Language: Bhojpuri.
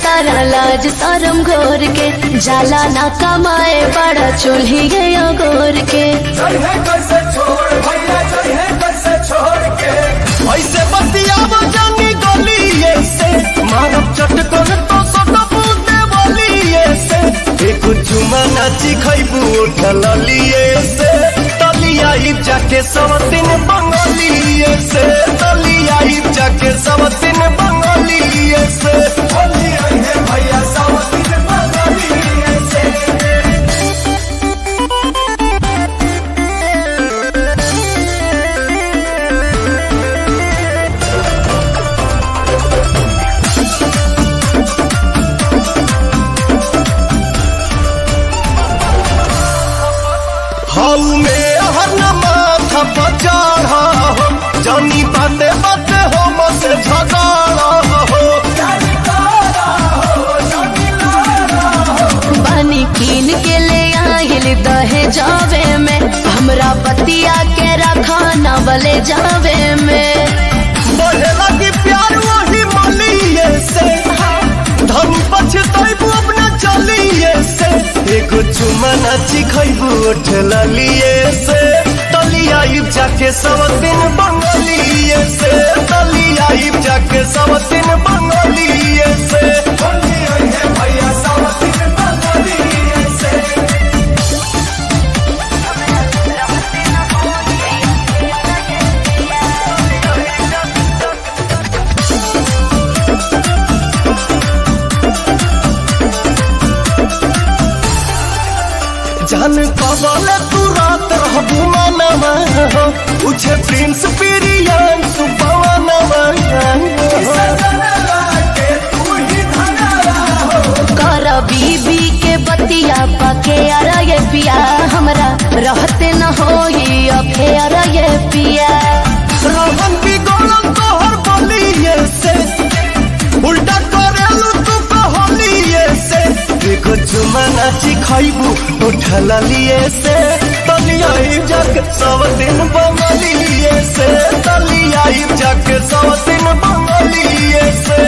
सारा लाज शरम घोर के, जाला ना कमाए बड़ा चूल्ही गया गोर के। ऐसे बतियाव जानी गलिए से, मारब चटकन तो सटबू देवलिए से। एक चुमा नाची खैबू उठल लिए से, तलिया जाके सब दिन बंगलिए से, तलिया जाके सब दिन बंगलिए से। भैया सब दिन बंगलिए से। हाउ में हर माथा पचाड़ा हो, जानी बाते बाते हो मसे झगड़ा हो। पानी कीन के ले आहिल दहे जावे में, हमरा पतिया के रखा न बले जावे में। बढ़े लगी प्यार वही मलिए से, धन पछतैबू अपना चलिए से। एगो चुमा नाची खैबू उठल लिए से, तलिया जाके सब दिन बंगलिए से, तलिया जाके सब दिन बंगलिए से। भैया सब दिन बंगलिए से। जान कबल तू रात रहबू मनवा हो, उछे प्रिंस पिरियन सुपवनवा कर बीबी के बतिया पके अरे पिया, हमरा रहते न होई अफेयर ये पिया। रहन की गोलम तोहर बलिए से, उल्टा करेलू तू कहलिए से। एगो चुमा नाची खैबू उठल लिए से, तलिया जाके सब दिन बंगलिए से, तलिया जाके सब दिन बंगलिए से।